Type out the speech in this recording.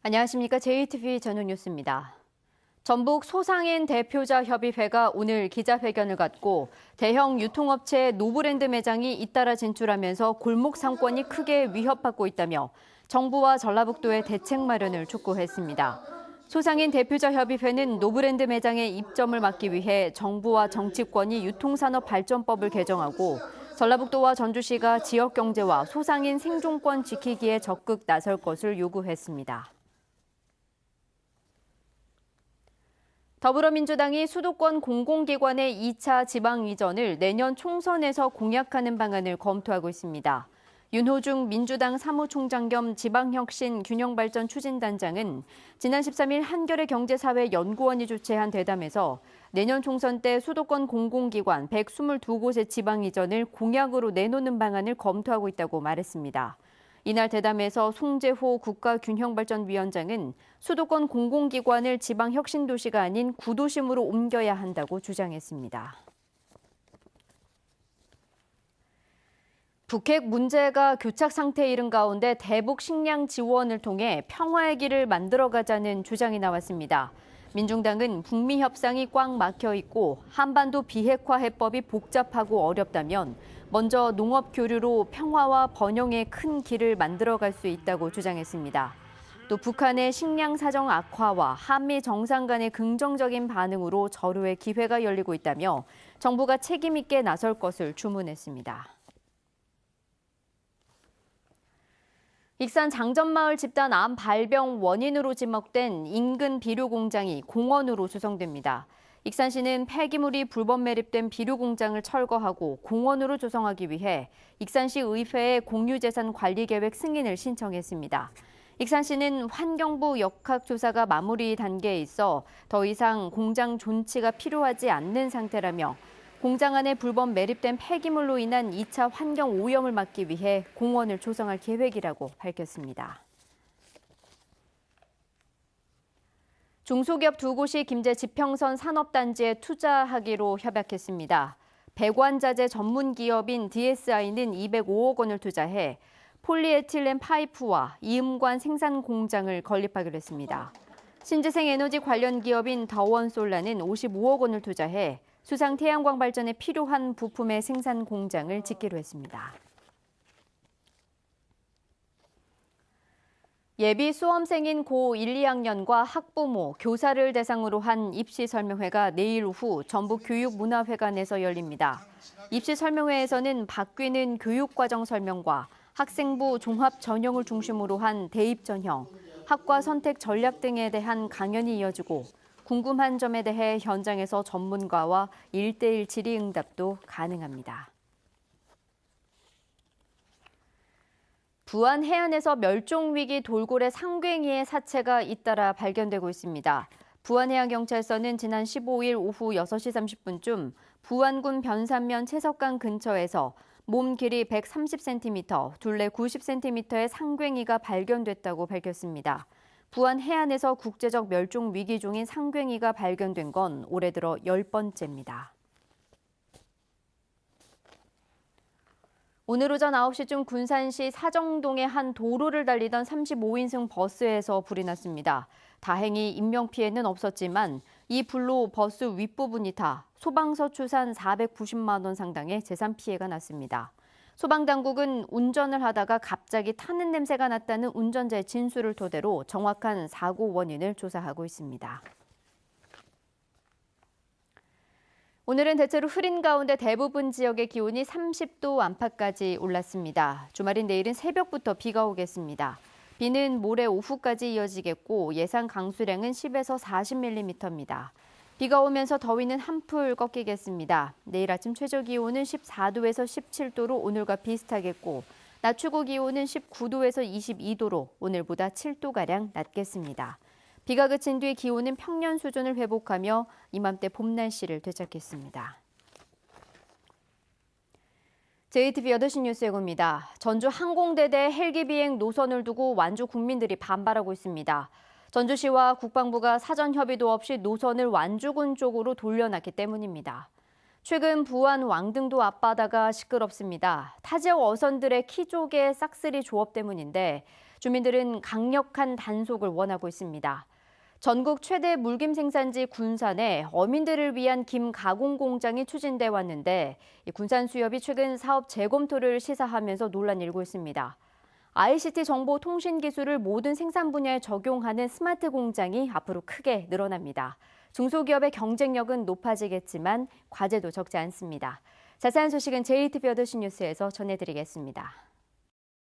안녕하십니까. JTBC 저녁 뉴스입니다. 전북 소상인 대표자 협의회가 오늘 기자회견을 갖고 대형 유통업체 노브랜드 매장이 잇따라 진출하면서 골목 상권이 크게 위협받고 있다며 정부와 전라북도의 대책 마련을 촉구했습니다. 소상인 대표자 협의회는 노브랜드 매장의 입점을 막기 위해 정부와 정치권이 유통산업발전법을 개정하고 전라북도와 전주시가 지역경제와 소상인 생존권 지키기에 적극 나설 것을 요구했습니다. 더불어민주당이 수도권 공공기관의 2차 지방 이전을 내년 총선에서 공약하는 방안을 검토하고 있습니다. 윤호중 민주당 사무총장 겸 지방혁신균형발전 추진단장은 지난 13일 한겨레 경제사회연구원이 주최한 대담에서 내년 총선 때 수도권 공공기관 122곳의 지방 이전을 공약으로 내놓는 방안을 검토하고 있다고 말했습니다. 이날 대담에서 송재호 국가균형발전위원장은 수도권 공공기관을 지방혁신도시가 아닌 구도심으로 옮겨야 한다고 주장했습니다. 북핵 문제가 교착 상태에 이른 가운데 대북 식량 지원을 통해 평화의 길을 만들어가자는 주장이 나왔습니다. 민중당은 북미 협상이 꽉 막혀 있고 한반도 비핵화 해법이 복잡하고 어렵다면 먼저 농업 교류로 평화와 번영의 큰 길을 만들어갈 수 있다고 주장했습니다. 또 북한의 식량 사정 악화와 한미 정상 간의 긍정적인 반응으로 절호의 기회가 열리고 있다며 정부가 책임 있게 나설 것을 주문했습니다. 익산 장전마을 집단 암 발병 원인으로 지목된 인근 비료 공장이 공원으로 조성됩니다. 익산시는 폐기물이 불법 매립된 비료 공장을 철거하고 공원으로 조성하기 위해 익산시 의회에 공유재산 관리 계획 승인을 신청했습니다. 익산시는 환경부 역학조사가 마무리 단계에 있어 더 이상 공장 존치가 필요하지 않는 상태라며 공장 안에 불법 매립된 폐기물로 인한 2차 환경 오염을 막기 위해 공원을 조성할 계획이라고 밝혔습니다. 중소기업 2곳이 김제 지평선 산업단지에 투자하기로 협약했습니다. 배관자재 전문 기업인 DSI는 205억 원을 투자해 폴리에틸렌 파이프와 이음관 생산 공장을 건립하기로 했습니다. 신재생 에너지 관련 기업인 더원솔라는 55억 원을 투자해 수상 태양광 발전에 필요한 부품의 생산 공장을 짓기로 했습니다. 예비 수험생인 고1, 2학년과 학부모, 교사를 대상으로 한 입시 설명회가 내일 오후 전북교육문화회관에서 열립니다. 입시 설명회에서는 바뀌는 교육과정 설명과 학생부 종합 전형을 중심으로 한 대입 전형, 학과 선택 전략 등에 대한 강연이 이어지고 궁금한 점에 대해 현장에서 전문가와 1대1 질의응답도 가능합니다. 부안 해안에서 멸종위기 돌고래 상괭이의 사체가 잇따라 발견되고 있습니다. 부안해양경찰서는 지난 15일 오후 6시 30분쯤 부안군 변산면 채석강 근처에서 몸 길이 130cm, 둘레 90cm의 상괭이가 발견됐다고 밝혔습니다. 부안 해안에서 국제적 멸종 위기종인 상괭이가 발견된 건 올해 들어 10번째입니다. 오늘 오전 9시쯤 군산시 사정동의 한 도로를 달리던 35인승 버스에서 불이 났습니다. 다행히 인명피해는 없었지만 이 불로 버스 윗부분이 타 소방서 추산 490만 원 상당의 재산 피해가 났습니다. 소방당국은 운전을 하다가 갑자기 타는 냄새가 났다는 운전자의 진술을 토대로 정확한 사고 원인을 조사하고 있습니다. 오늘은 대체로 흐린 가운데 대부분 지역의 기온이 30도 안팎까지 올랐습니다. 주말인 내일은 새벽부터 비가 오겠습니다. 비는 모레 오후까지 이어지겠고 예상 강수량은 10에서 40mm입니다. 비가 오면서 더위는 한풀 꺾이겠습니다. 내일 아침 최저 기온은 14도에서 17도로 오늘과 비슷하겠고 낮 최고 기온은 19도에서 22도로 오늘보다 7도가량 낮겠습니다. 비가 그친 뒤 기온은 평년 수준을 회복하며 이맘때 봄 날씨를 되찾겠습니다. JTBC 8시 뉴스 예고입니다. 전주 항공대대 헬기 비행 노선을 두고 완주 국민들이 반발하고 있습니다. 전주시와 국방부가 사전 협의도 없이 노선을 완주군 쪽으로 돌려놨기 때문입니다. 최근 부안 왕등도 앞바다가 시끄럽습니다. 타 지역 어선들의 키조개 싹쓸이 조업 때문인데 주민들은 강력한 단속을 원하고 있습니다. 전국 최대 물김 생산지 군산에 어민들을 위한 김 가공 공장이 추진돼 왔는데 군산 수협이 최근 사업 재검토를 시사하면서 논란이 일고 있습니다. ICT 정보 통신 기술을 모든 생산 분야에 적용하는 스마트 공장이 앞으로 크게 늘어납니다. 중소기업의 경쟁력은 높아지겠지만 과제도 적지 않습니다. 자세한 소식은 JTBC 뉴스에서 전해드리겠습니다.